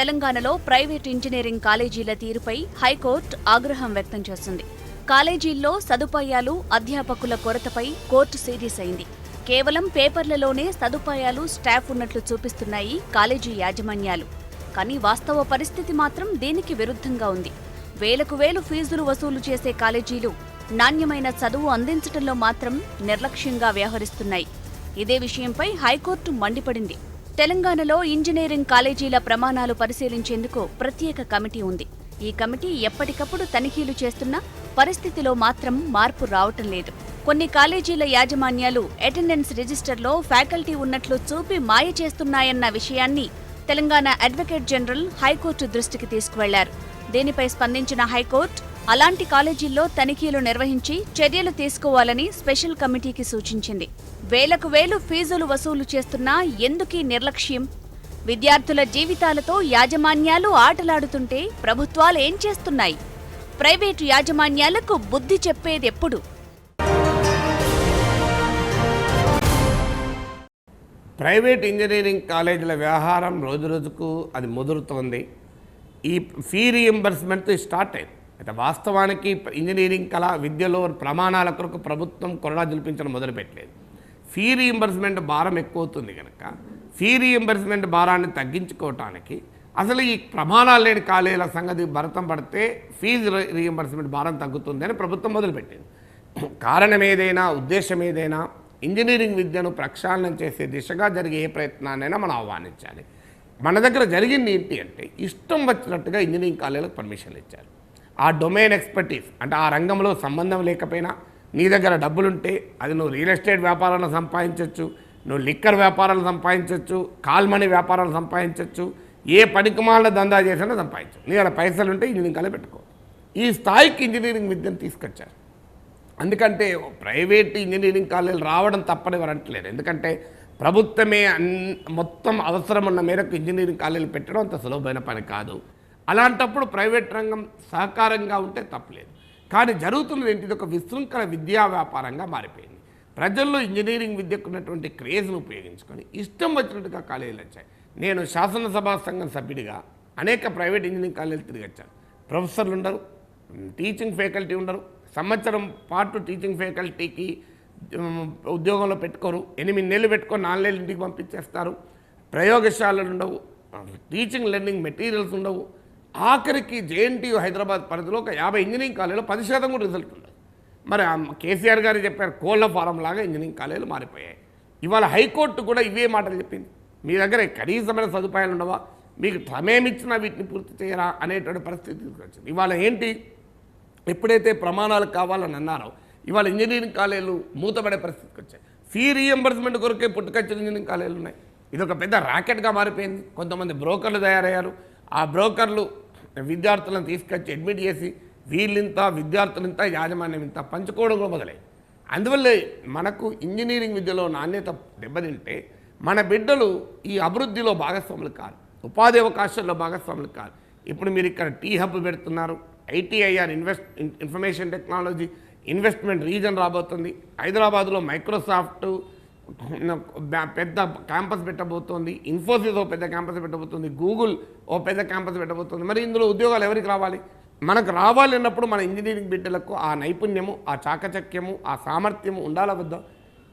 తెలంగాణలో private engineering కాలేజీల తీరుపై హైకోర్టు ఆగ్రహం వ్యక్తం చేసింది. కాలేజీల్లో సదుపాయాలు, అధ్యాపకుల కొరతపై కోర్టు సీరియస్ అయింది. కేవలం పేపర్లలోనే సదుపాయాలు, స్టాఫ్ ఉన్నట్లు చూపిస్తున్నాయి కాలేజీ యాజమాన్యాలు. కానీ వాస్తవ పరిస్థితి మాత్రం దీనికి విరుద్ధంగా ఉంది. వేలకు వేలు ఫీజులు వసూలు చేసే కాలేజీలు నాణ్యమైన చదువు అందించడంలో మాత్రం నిర్లక్ష్యంగా వ్యవహరిస్తున్నాయి. ఇదే విషయంపై హైకోర్టు మండిపడింది. తెలంగాణలో ఇంజనీరింగ్ కాలేజీల ప్రమాణాలు పరిశీలించేందుకు ప్రత్యేక కమిటీ ఉంది. ఈ కమిటీ ఎప్పటికప్పుడు తనిఖీలు చేస్తున్నా పరిస్థితిలో మాత్రం మార్పు రావటం లేదు. కొన్ని కాలేజీల యాజమాన్యాలు అటెండెన్స్ రిజిస్టర్లో ఫ్యాకల్టీ ఉన్నట్లు చూపి మాయ చేస్తున్నాయన్న విషయాన్ని తెలంగాణ అడ్వకేట్ జనరల్ హైకోర్టు దృష్టికి తీసుకువెళ్లారు. దీనిపై స్పందించిన హైకోర్టు అలాంటి కాలేజీల్లో తనిఖీలు నిర్వహించి చర్యలు తీసుకోవాలని స్పెషల్ కమిటీకి సూచించింది. వేలకు వేలు ఫీజులు వసూలు చేస్తున్నా ఎందుకీ నిర్లక్ష్యం? విద్యార్థుల జీవితాలతో యాజమాన్యాలు ఆటలాడుతుంటే ప్రభుత్వాలు ఏం చేస్తున్నాయి? ప్రైవేటు యాజమాన్యాలకు బుద్ధి చెప్పేదెప్పుడు? ప్రైవేట్ ఇంజనీరింగ్ కాలేజీల వ్యవహారం రోజురోజుకు అది ముదురుతోంది. ఈ ఫీ రీయింబర్స్మెంట్ స్టార్ట్ అయింది. అయితే వాస్తవానికి ఇంజనీరింగ్ కళా విద్యలో ప్రమాణాల కొరకు ప్రభుత్వం కొరడా జుల్పించడం మొదలుపెట్టలేదు. ఫీ రీయింబర్స్మెంట్ భారం ఎక్కువ అవుతుంది కనుక ఫీ రీయింబర్స్మెంట్ భారాన్ని తగ్గించుకోవటానికి అసలు ఈ ప్రమాణాలు లేని కాలేజీల సంగతి భరతం పడితే ఫీజు రీయింబర్స్మెంట్ భారం తగ్గుతుంది అని ప్రభుత్వం మొదలుపెట్టింది. కారణం ఏదైనా, ఉద్దేశం ఏదైనా ఇంజనీరింగ్ విద్యను ప్రక్షాళన చేసే దిశగా జరిగే ఏ ప్రయత్నాన్నైనా మనం ఆహ్వానించాలి. మన దగ్గర జరిగింది ఏంటి అంటే ఇష్టం వచ్చినట్టుగా ఇంజనీరింగ్ కాలేజీలకు పర్మిషన్లు ఇచ్చారు. ఆ డొమైన్ ఎక్స్పర్టీస్ అంటే ఆ రంగంలో సంబంధం లేకపోయినా నీ దగ్గర డబ్బులుంటే అది నువ్వు రియల్ ఎస్టేట్ వ్యాపారాలను సంపాదించవచ్చు, నువ్వు లిక్కర్ వ్యాపారాలు సంపాదించవచ్చు, కాల్మనీ వ్యాపారాలు సంపాదించవచ్చు, ఏ పనికిమాల దందా చేసినా సంపాదించు. నీ దగ్గర పైసలు ఉంటే ఇంజనీరింగ్ కాలేజ్ పెట్టుకో. ఈ స్థాయికి ఇంజనీరింగ్ విద్యను తీసుకొచ్చారు. ఎందుకంటే ప్రైవేట్ ఇంజనీరింగ్ కాలేజీలు రావడం తప్పని ఎవరు అంటలేరు. ఎందుకంటే ప్రభుత్వమే మొత్తం అవసరం ఉన్న మేరకు ఇంజనీరింగ్ కాలేజీలు పెట్టడం అంత సులభమైన పని కాదు. అలాంటప్పుడు ప్రైవేట్ రంగం సహకారంగా ఉంటే తప్పలేదు. కానీ జరుగుతున్నది ఏంటిది? ఒక విశృంఖల విద్యా వ్యాపారంగా మారిపోయింది. ప్రజల్లో ఇంజనీరింగ్ విద్యకు ఉన్నటువంటి క్రేజ్ను ఉపయోగించుకొని ఇష్టం వచ్చినట్టుగా కాలేజీలు వచ్చాయి. నేను శాసనసభా సంఘం సభ్యుడిగా అనేక ప్రైవేట్ ఇంజనీరింగ్ కాలేజీలు తిరిగి వచ్చాను. ప్రొఫెసర్లు ఉండరు, టీచింగ్ ఫ్యాకల్టీ ఉండరు, సంవత్సరం పాటు టీచింగ్ ఫ్యాకల్టీకి ఉద్యోగంలో పెట్టుకోరు, 8 నెలలు పెట్టుకొని 4 నెలలు ఇంటికి పంపించేస్తారు, ప్రయోగశాలలు ఉండవు, టీచింగ్ లెర్నింగ్ మెటీరియల్స్ ఉండవు. ఆఖరికి జేఎన్టీయూ హైదరాబాద్ పరిధిలో ఒక 50 ఇంజనీరింగ్ కాలేజీలో 10% కూడా రిజల్ట్ ఉండదు. మరి కేసీఆర్ గారు చెప్పారు, కోళ్ల ఫారం లాగా ఇంజనీరింగ్ కాలేజీలు మారిపోయాయి. ఇవాళ హైకోర్టు కూడా ఇవే మాటలు చెప్పింది. మీ దగ్గర కనీసమైన సదుపాయాలు ఉండవా, మీకు సమయం ఇచ్చినా వీటిని పూర్తి చేయరా అనేటువంటి పరిస్థితి తీసుకొచ్చింది. ఇవాళ ఏంటి, ఎప్పుడైతే ప్రమాణాలు కావాలని అన్నారో ఇవాళ ఇంజనీరింగ్ కాలేజీలు మూతపడే పరిస్థితికి వచ్చాయి. ఫీ రీఎంబర్స్మెంట్ కొరకే పుట్టుకొచ్చిన ఇంజనీరింగ్ కాలేజీలు ఉన్నాయి. ఇది ఒక పెద్ద ర్యాకెట్గా మారిపోయింది. కొంతమంది బ్రోకర్లు తయారయ్యారు. ఆ బ్రోకర్లు విద్యార్థులను తీసుకొచ్చి అడ్మిట్ చేసి వీళ్ళింత, విద్యార్థులింత, యాజమాన్యం ఇంత పంచుకోవడం కూడా మొదలైంది. అందువల్లే మనకు ఇంజనీరింగ్ విద్యలో నాణ్యత దెబ్బతింటే మన బిడ్డలు ఈ అభివృద్ధిలో భాగస్వాములు కాదు, ఉపాధి అవకాశాల్లో భాగస్వాములు కాదు. ఇప్పుడు మీరు ఇక్కడ టీ హబ్ పెడుతున్నారు, ITIR information technology investment reason రాబోతుంది. హైదరాబాద్లో మైక్రోసాఫ్ట్ పెద్ద క్యాంపస్ పెట్టబోతోంది, ఇన్ఫోసిస్ ఓ పెద్ద క్యాంపస్ పెట్టబోతుంది, గూగుల్ ఓ పెద్ద క్యాంపస్ పెట్టబోతుంది. మరి ఇందులో ఉద్యోగాలు ఎవరికి రావాలి? మనకు రావాలి అన్నప్పుడు మన ఇంజనీరింగ్ బిడ్డలకు ఆ నైపుణ్యము, ఆ చాకచక్యము, ఆ సామర్థ్యము ఉండాలా వద్దా?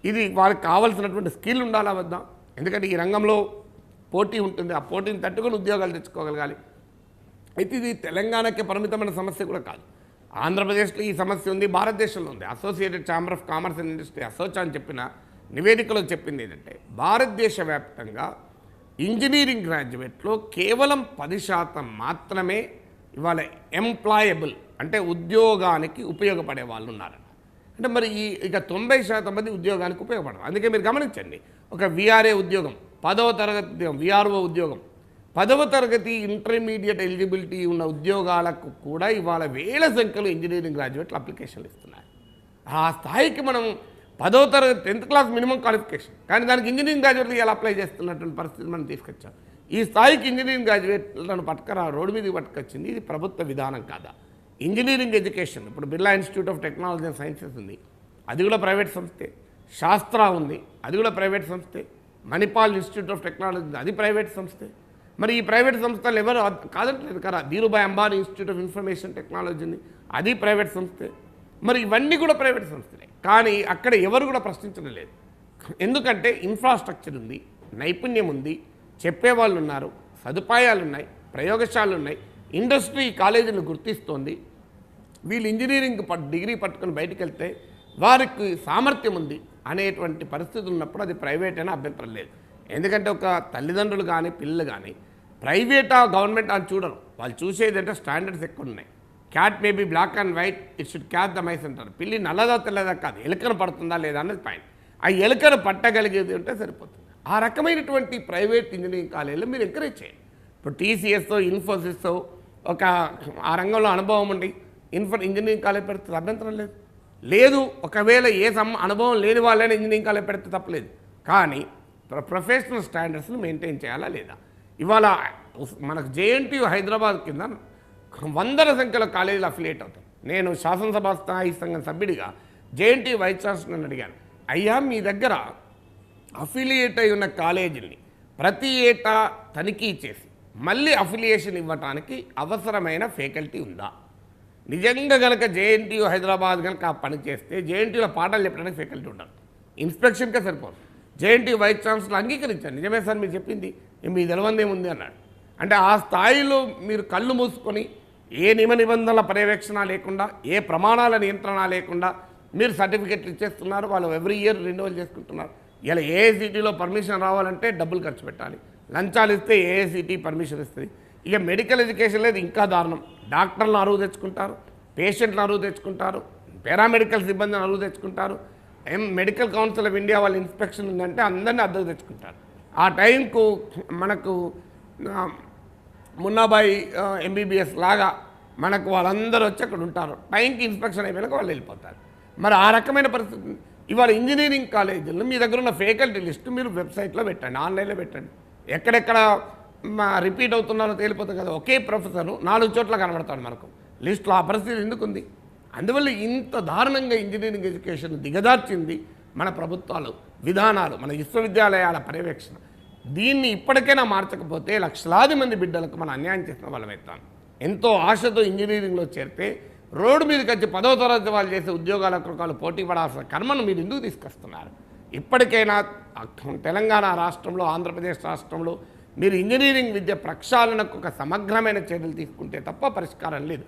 ఇది వాళ్ళకి కావాల్సినటువంటి స్కిల్ ఉండాలా వద్దా? ఎందుకంటే ఈ రంగంలో పోటీ ఉంటుంది. ఆ పోటీని తట్టుకొని ఉద్యోగాలు తెచ్చుకోగలగాలి. అయితే ఇది తెలంగాణకే పరిమితమైన సమస్య కూడా కాదు. ఆంధ్రప్రదేశ్లో ఈ సమస్య ఉంది, భారతదేశంలో ఉంది. Associated Chamber of Commerce and Industry ASSOCHAM అని చెప్పిన నివేదికలో చెప్పింది ఏంటంటే భారతదేశ వ్యాప్తంగా ఇంజనీరింగ్ గ్రాడ్యుయేట్లో కేవలం 10% మాత్రమే ఇవాళ ఎంప్లాయబుల్ అంటే ఉద్యోగానికి ఉపయోగపడే వాళ్ళు ఉన్నారట. అంటే మరి ఇక 90% మంది ఉద్యోగానికి ఉపయోగపడరు. అందుకే మీరు గమనించండి, ఒక విఆర్ఏ ఉద్యోగం, 10వ తరగతి ఉద్యోగం, విఆర్ఓ ఉద్యోగం, 10వ తరగతి ఇంటర్మీడియట్ ఎలిజిబిలిటీ ఉన్న ఉద్యోగాలకు కూడా ఇవాళ వేల సంఖ్యలో ఇంజనీరింగ్ గ్రాడ్యుయేట్లు అప్లికేషన్లు ఇస్తున్నారు. ఆ స్థాయికి మనం 10వ తరగతి 10th క్లాస్ మినిమం క్వాలిఫికేషన్, కానీ దానికి ఇంజనీరింగ్ గ్రాడ్యుయేట్లు ఎలా అప్లై చేస్తున్నటువంటి పరిస్థితి మనం తీసుకొచ్చాం. ఈ స్థాయికి ఇంజనీరింగ్ గ్రాడ్యుయేట్లను రోడ్డు మీదకి పట్టుకొచ్చింది. ఇది ప్రభుత్వ విధానం కాదా? ఇంజనీరింగ్ ఎడ్యుకేషన్ ఇప్పుడు Birla Institute of Technology and Sciences ఉంది, అది కూడా ప్రైవేట్ సంస్థే. శాస్త్ర ఉంది, అది కూడా ప్రైవేట్ సంస్థే. మణిపాల్ ఇన్స్టిట్యూట్ ఆఫ్ టెక్నాలజీ అది ప్రైవేట్ సంస్థే. మరి ఈ ప్రైవేట్ సంస్థలు ఎవరు కాదంటలేదు కదా. Dhirubhai Ambani Institute of Information టెక్నాలజీని, అది ప్రైవేట్ సంస్థే. మరి ఇవన్నీ కూడా ప్రైవేట్ సంస్థలే, కానీ అక్కడ ఎవరు కూడా ప్రశ్నించడం లేదు. ఎందుకంటే ఇన్ఫ్రాస్ట్రక్చర్ ఉంది, నైపుణ్యం ఉంది, చెప్పేవాళ్ళు ఉన్నారు, సదుపాయాలు ఉన్నాయి, ప్రయోగశాలలు ఉన్నాయి, ఇండస్ట్రీ కాలేజీలు గుర్తిస్తోంది. వీళ్ళు ఇంజనీరింగ్ డిగ్రీ పట్టుకొని బయటికి వెళ్తే వారికి సామర్థ్యం ఉంది అనేటువంటి పరిస్థితులు ఉన్నప్పుడు అది ప్రైవేట్ అయినా అభ్యంతరం లేదు. ఎందుకంటే ఒక తల్లిదండ్రులు కానీ పిల్లలు కానీ ప్రైవేటా గవర్నమెంట్ అని చూడరు. వాళ్ళు చూసేది అంటే స్టాండర్డ్స్ ఎక్కువ ఉన్నాయి. Cat may be black and white, it should catch the mice అంటారు. పిల్లి నల్లదా తెల్లదా కాదు, ఎలుకను పడుతుందా లేదా అనేది పాయింట్. ఆ ఎలుకను పట్టగలిగేది ఉంటే సరిపోతుంది. ఆ రకమైనటువంటి ప్రైవేట్ ఇంజనీరింగ్ కాలేజీలో మీరు ఎంకరేజ్ చేయండి. ఇప్పుడు టీసీఎస్, ఇన్ఫోసిస్ ఒక ఆ రంగంలో అనుభవం ఉండి ఇంజనీరింగ్ కాలేజ్ పెడితే అభ్యంతరం లేదు. లేదు ఒకవేళ అనుభవం లేని వాళ్ళైనా ఇంజనీరింగ్ కాలేజ్ పెడితే తప్పలేదు. కానీ ప్రొఫెషనల్ స్టాండర్డ్స్ని మెయింటైన్ చేయాలా లేదా? ఇవాళ మనకు జేఎన్టీయూ హైదరాబాద్ కింద వందల సంఖ్యలో కాలేజీలు అఫిలియేట్ అవుతాయి. నేను శాసనసభ స్థాయి సంఘం సభ్యుడిగా జేఎన్టీయూ వైస్ ఛాన్సలర్ని అడిగాను, అయ్యా మీ దగ్గర అఫిలియేట్ అయి ఉన్న కాలేజీని ప్రతి ఏటా తనిఖీ చేసి మళ్ళీ అఫిలియేషన్ ఇవ్వడానికి అవసరమైన ఫ్యాకల్టీ ఉందా? నిజంగా కనుక జేఎన్టీయూ హైదరాబాద్ కనుక ఆ పని చేస్తే జేఎన్టీయూలో పాఠాలు చెప్పడానికి ఫ్యాకల్టీ ఉండాలి, ఇన్స్పెక్షన్కే సరిపోదు. జేఎన్టీయూ వైస్ ఛాన్సలర్ అంగీకరించారు, నిజమే సార్ మీరు చెప్పింది, మీ తెలవందేముంది అన్నాడు. అంటే ఆ స్థాయిలో మీరు కళ్ళు మూసుకొని ఏ నిబంధనల పర్యవేక్షణ లేకుండా, ఏ ప్రమాణాల నియంత్రణ లేకుండా మీరు సర్టిఫికెట్లు ఇచ్చేస్తున్నారు. వాళ్ళు ఎవ్రీ ఇయర్ రెన్యువల్ చేసుకుంటున్నారు. ఇలా ఏఐసిటీలో పర్మిషన్ రావాలంటే డబ్బులు ఖర్చు పెట్టాలి, లంచాలు ఇస్తే ఏఐసిటీ పర్మిషన్ ఇస్తుంది. ఇక మెడికల్ ఎడ్యుకేషన్ లేదు, ఇంకా దారుణం. డాక్టర్లను అరువు తెచ్చుకుంటారు, పేషెంట్లను అరువు తెచ్చుకుంటారు, పారామెడికల్ సిబ్బందిని అరువు తెచ్చుకుంటారు. మెడికల్ కౌన్సిల్ ఆఫ్ ఇండియా వాళ్ళ ఇన్స్పెక్షన్ ఉందంటే అందరినీ అద్దెకు తెచ్చుకుంటారు. ఆ టైంకు మనకు మున్నాబాయి ఎంబీబీఎస్ లాగా మనకు వాళ్ళందరూ వచ్చి అక్కడ ఉంటారు. టైంకి ఇన్స్పెక్షన్ అయిపోయాక వాళ్ళు వెళ్ళిపోతారు. మరి ఆ రకమైన పరిస్థితి ఇవాళ ఇంజనీరింగ్ కాలేజీల్లో మీ దగ్గర ఉన్న ఫ్యాకల్టీ లిస్టు మీరు వెబ్సైట్లో పెట్టండి, ఆన్లైన్లో పెట్టండి. ఎక్కడెక్కడ రిపీట్ అవుతున్నారో తేలిపోతుంది కదా. ఒకే ప్రొఫెసరు 4 చోట్ల కనబడతాడు మనకు లిస్టులో. ఆ పరిస్థితి ఎందుకుంది? అందువల్ల ఇంత దారుణంగా ఇంజనీరింగ్ ఎడ్యుకేషన్ దిగదార్చింది మన ప్రభుత్వాలు, విధానాలు, మన విశ్వవిద్యాలయాల పర్యవేక్షణ. దీన్ని ఇప్పటికైనా మార్చకపోతే లక్షలాది మంది బిడ్డలకు మనం అన్యాయం చేసిన వాళ్ళమవుతాం. ఎంతో ఆశతో ఇంజనీరింగ్లో చేరితే రోడ్డు మీదకి వచ్చి 10వ తరగతి వాళ్ళు చేసే ఉద్యోగాల కొరకు పోటీ పడాల్సిన కర్మను మీరు ఎందుకు తీసుకొస్తున్నారు? ఇప్పటికైనా తెలంగాణ రాష్ట్రంలో, ఆంధ్రప్రదేశ్ రాష్ట్రంలో మీరు ఇంజనీరింగ్ విద్య ప్రక్షాళనకు ఒక సమగ్రమైన చర్యలు తీసుకుంటే తప్ప పరిష్కారం లేదు.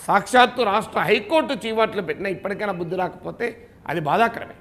సాక్షాత్తు రాష్ట్ర హైకోర్టు చీవాట్లు పెట్టినా ఇప్పటికైనా బుద్ధి రాకపోతే అది బాధాకరమే.